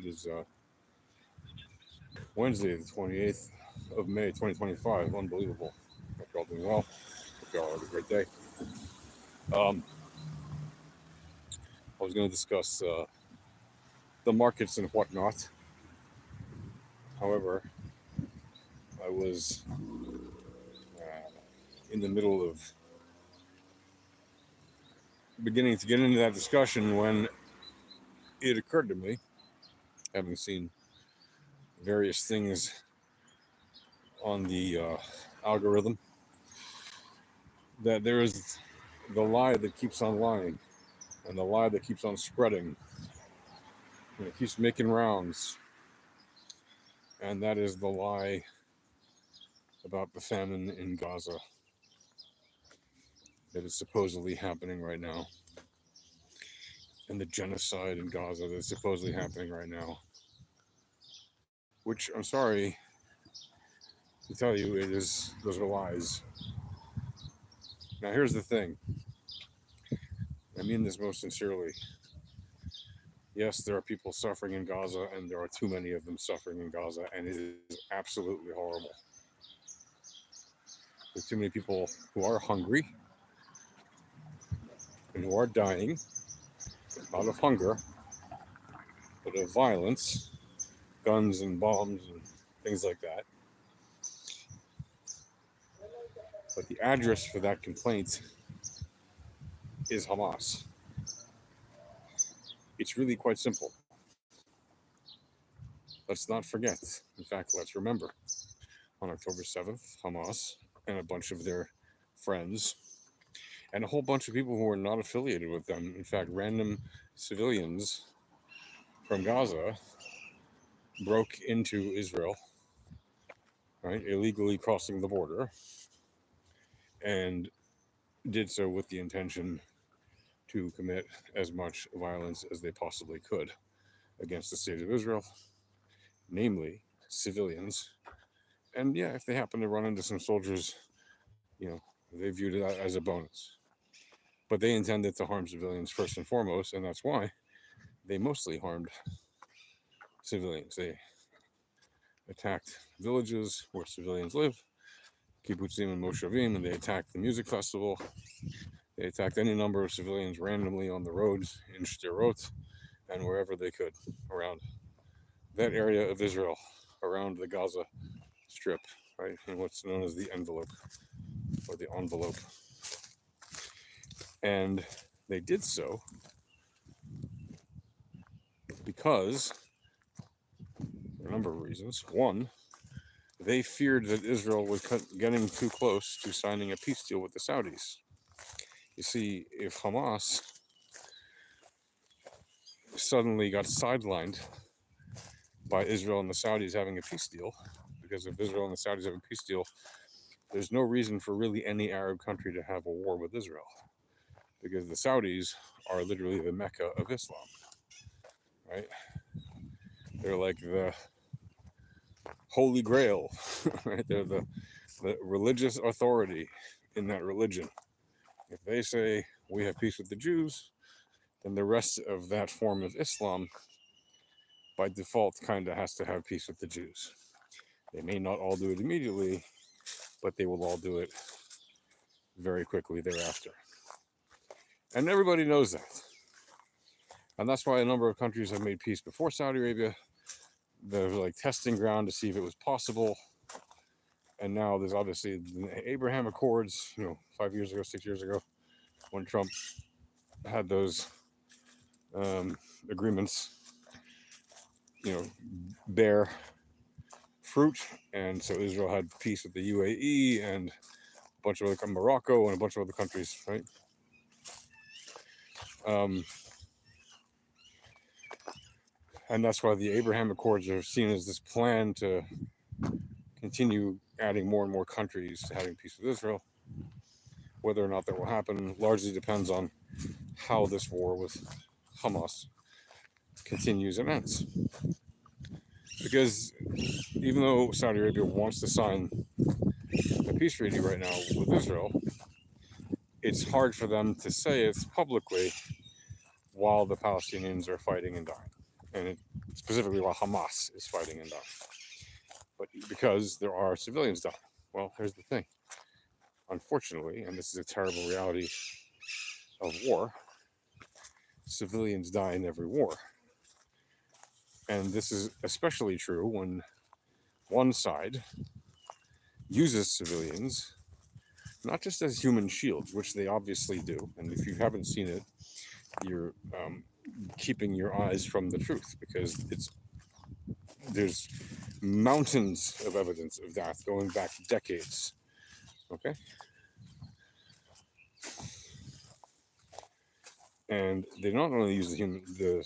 is Wednesday, the 28th of May, 2025. Unbelievable. Hope you're all doing well. Hope you all have a great day. Um, I was going to discuss the markets and whatnot. However, I was in the middle of beginning to get into that discussion when it occurred to me, having seen various things on the algorithm, that there is the lie that keeps on lying and the lie that keeps on spreading and it keeps making rounds, and that is the lie about the famine in Gaza that is supposedly happening right now, and the genocide in Gaza that is supposedly happening right now, which I'm sorry to tell you, those are lies. Now here's the thing, I mean this most sincerely. Yes, there are people suffering in Gaza, and there are too many of them suffering in Gaza, and it is absolutely horrible. There's too many people who are hungry and who are dying, not of hunger, but of violence, guns and bombs and things like that. But the address for that complaint is Hamas. It's really quite simple. Let's not forget. In fact, let's remember. On October 7th, Hamas and a bunch of their friends and a whole bunch of people who are not affiliated with them, in fact, random civilians from Gaza, broke into Israel, right, illegally crossing the border, and did so with the intention to commit as much violence as they possibly could against the state of Israel, namely civilians. And yeah, if they happen to run into some soldiers, they viewed it as a bonus. But they intended to harm civilians first and foremost, and that's why they mostly harmed civilians. They attacked villages where civilians live, kibbutzim and moshavim, and they attacked the music festival. They attacked any number of civilians randomly on the roads, in Shderot, and wherever they could around that area of Israel, around the Gaza Strip, right, in what's known as the envelope, or the envelope. And they did so because, for a number of reasons. One, they feared that Israel was getting too close to signing a peace deal with the Saudis. You see, if Hamas suddenly got sidelined by Israel and the Saudis having a peace deal, because if Israel and the Saudis have a peace deal, there's no reason for really any Arab country to have a war with Israel, because the Saudis are literally the Mecca of Islam, right? They're like the Holy Grail, right? They're the religious authority in that religion. If they say we have peace with the Jews, then the rest of that form of Islam, by default, kind of has to have peace with the Jews. They may not all do it immediately, but they will all do it very quickly thereafter. And everybody knows that. And that's why a number of countries have made peace before Saudi Arabia. They're like testing ground to see if it was possible. And now there's obviously the Abraham Accords, 5 years ago, 6 years ago, when Trump had those agreements, bear fruit. And so Israel had peace with the UAE and a bunch of other, Morocco and a bunch of other countries, right? And that's why the Abraham Accords are seen as this plan to continue adding more and more countries to having peace with Israel. Whether or not that will happen largely depends on how this war with Hamas continues and ends. Because even though Saudi Arabia wants to sign a peace treaty right now with Israel, it's hard for them to say it publicly while the Palestinians are fighting and dying. And specifically while Hamas is fighting and dying, but because there are civilians dying. Well, here's the thing. Unfortunately, and this is a terrible reality of war, civilians die in every war. And this is especially true when one side uses civilians not just as human shields, which they obviously do. And if you haven't seen it, you're keeping your eyes from the truth, because there's mountains of evidence of that going back decades. Okay? And they not only use the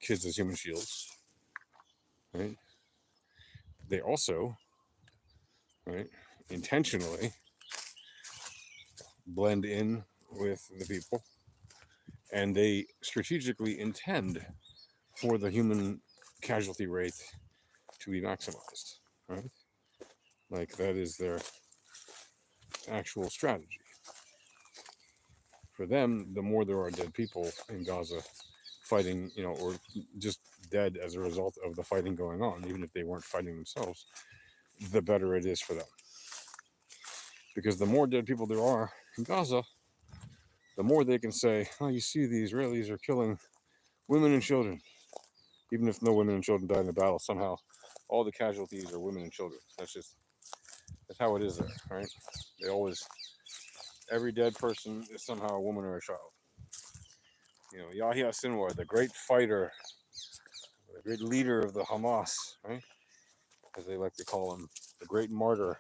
kids as human shields, right? They also, right, intentionally blend in with the people, and they strategically intend for the human casualty rate to be maximized, right? Like, that is their actual strategy. For them, the more there are dead people in Gaza fighting, or just dead as a result of the fighting going on, even if they weren't fighting themselves, the better it is for them. Because the more dead people there are in Gaza, the more they can say, oh, you see, the Israelis are killing women and children. Even if no women and children died in the battle, somehow all the casualties are women and children. That's how it is there, right? They always, every dead person is somehow a woman or a child. Yahya Sinwar, the great fighter, the great leader of the Hamas, right? As they like to call him, the great martyr.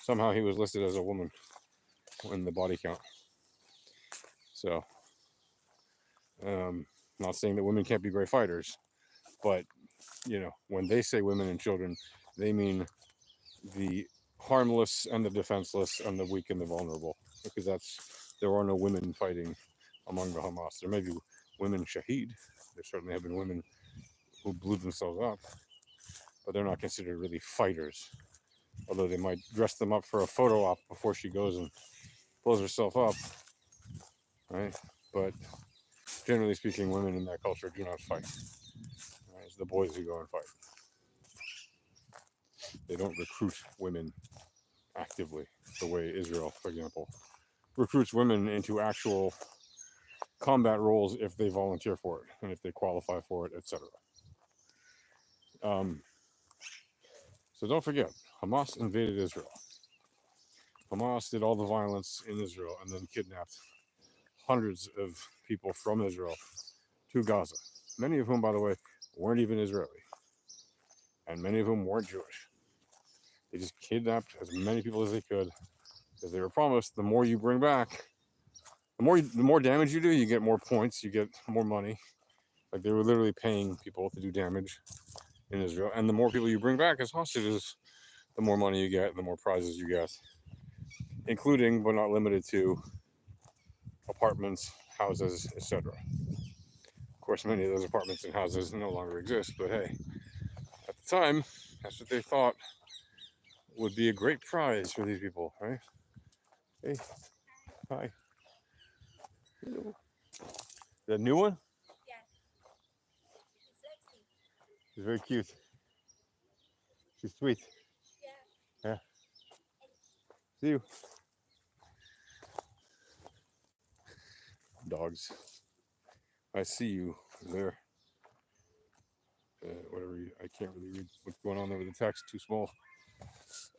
Somehow he was listed as a woman in the body count. So, not saying that women can't be great fighters, but, when they say women and children, they mean the harmless and the defenseless and the weak and the vulnerable, because there are no women fighting among the Hamas. There may be women shaheed. There certainly have been women who blew themselves up, but they're not considered really fighters, although they might dress them up for a photo op before she goes and blows herself up, right? But generally speaking, women in that culture do not fight. Right? It's the boys who go and fight. They don't recruit women actively the way Israel, for example, recruits women into actual combat roles if they volunteer for it and if they qualify for it, etc. So don't forget, Hamas invaded Israel. Hamas did all the violence in Israel and then kidnapped hundreds of people from Israel to Gaza, many of whom, by the way, weren't even Israeli, and many of whom weren't Jewish. They just kidnapped as many people as they could, because they were promised the more you bring back, the more damage you do, you get more points, you get more money. Like, they were literally paying people to do damage in Israel, and the more people you bring back as hostages, the more money you get, and the more prizes you get, including but not limited to apartments, houses, etc. Of course, many of those apartments and houses no longer exist, but hey, at the time, that's what they thought would be a great prize for these people, right? Hey, hi. Hello. The new one? She's very cute. She's sweet. Yeah. See you. Dogs. I see you there. I can't really read what's going on there with the text. Too small.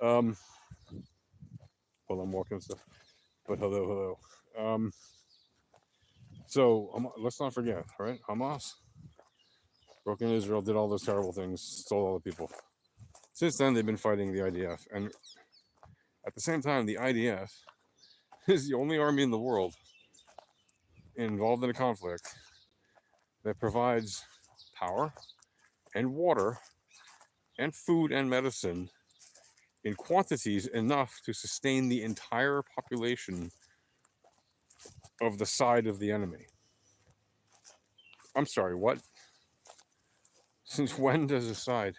While I'm walking and stuff. But hello. So let's not forget, right? Hamas broke into Israel, did all those terrible things, stole all the people. Since then, they've been fighting the IDF, and at the same time, the IDF is the only army in the world involved in a conflict that provides power and water and food and medicine in quantities enough to sustain the entire population of the side of the enemy. I'm sorry, what? Since when does a side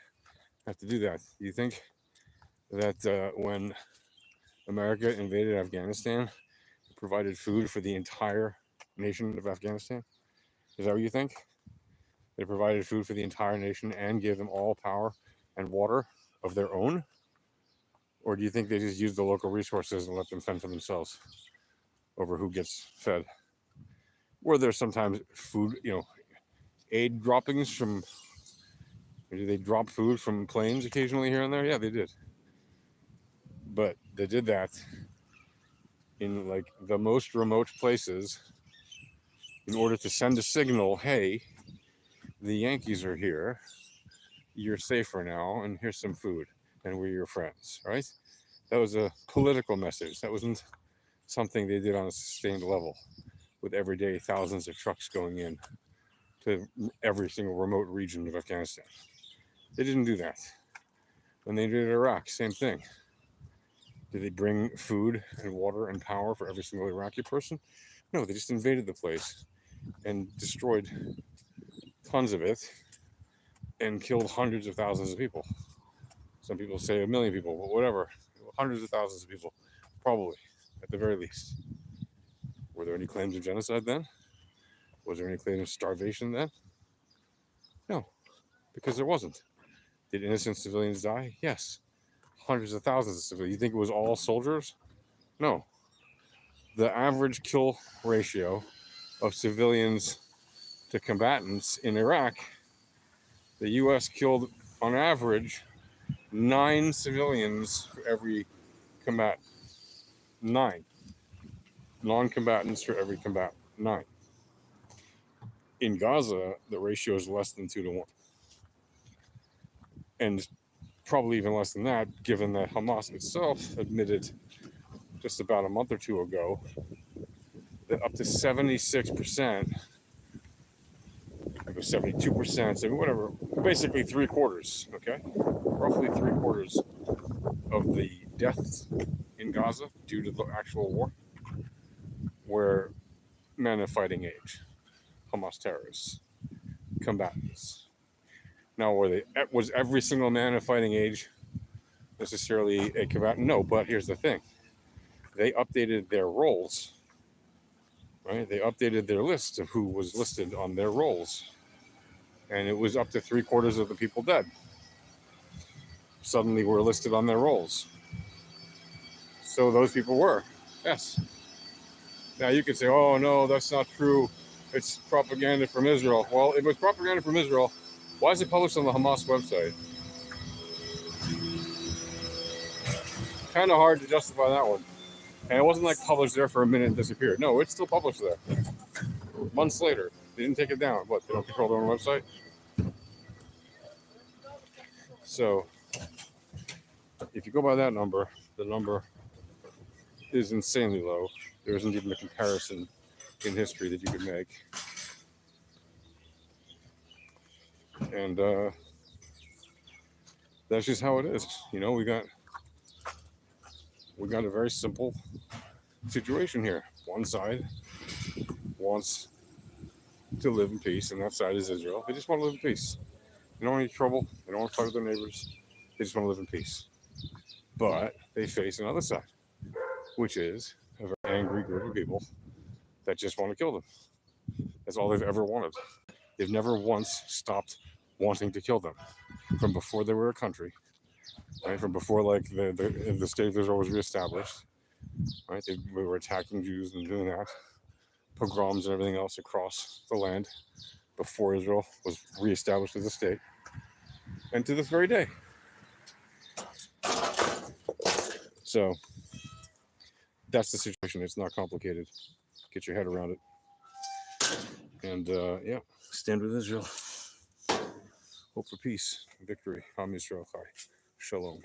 have to do that? Do you think that when America invaded Afghanistan, it provided food for the entire nation of Afghanistan? Is that what you think? They provided food for the entire nation and gave them all power and water of their own? Or do you think they just used the local resources and let them fend for themselves over who gets fed? Were there sometimes food, aid droppings from, did they drop food from planes occasionally here and there? Yeah, they did. But they did that in like the most remote places in order to send a signal, hey, the Yankees are here, you're safer now, and here's some food, and we're your friends, right? That was a political message. That wasn't something they did on a sustained level with every day thousands of trucks going in to every single remote region of Afghanistan. They didn't do that. When they did Iraq, same thing. Did they bring food and water and power for every single Iraqi person? No, they just invaded the place and destroyed tons of it and killed hundreds of thousands of people. Some people say 1 million people, but whatever. Hundreds of thousands of people, probably, at the very least. Were there any claims of genocide then? Was there any claim of starvation then? No, because there wasn't. Did innocent civilians die? Yes. Hundreds of thousands of civilians. You think it was all soldiers? No. The average kill ratio of civilians to combatants in Iraq, the U.S. killed on average 9 civilians for every combatant. 9 non-combatants for every combatant. 9. In Gaza, the ratio is less than 2 to 1. And probably even less than that, given that Hamas itself admitted just about a month or two ago that up to 76%, it was 72%, so whatever, basically 3/4, okay? Roughly 3/4 of the deaths in Gaza due to the actual war were men of fighting age, Hamas terrorists, combatants. Now, was every single man of fighting age necessarily a combatant? No, but here's the thing. They updated their roles, right? They updated their list of who was listed on their roles. And it was up to 3/4 of the people dead suddenly were listed on their roles. So those people were, yes. Now you could say, oh no, that's not true. It's propaganda from Israel. Well, if it was propaganda from Israel, why is it published on the Hamas website? Kind of hard to justify that one. And it wasn't like published there for a minute and disappeared. No, it's still published there. Months later, they didn't take it down. What, they don't control their own website? So if you go by that number, the number is insanely low. There isn't even a comparison in history that you could make. And that's just how it is. We got a very simple situation here. One side wants to live in peace, and that side is Israel. They just want to live in peace. They don't want any trouble. They don't want to fight with their neighbors. They just want to live in peace. But they face another side, which is a very angry group of people that just want to kill them. That's all they've ever wanted. They've never once stopped wanting to kill them from before they were a country, right? From before like the state of Israel was reestablished, right? We were attacking Jews and doing that, pogroms and everything else across the land before Israel was reestablished as a state, and to this very day. So that's the situation. It's not complicated. Get your head around it. And yeah, stand with Israel. Hope for peace, victory. Am Yisrael Chai. Shalom.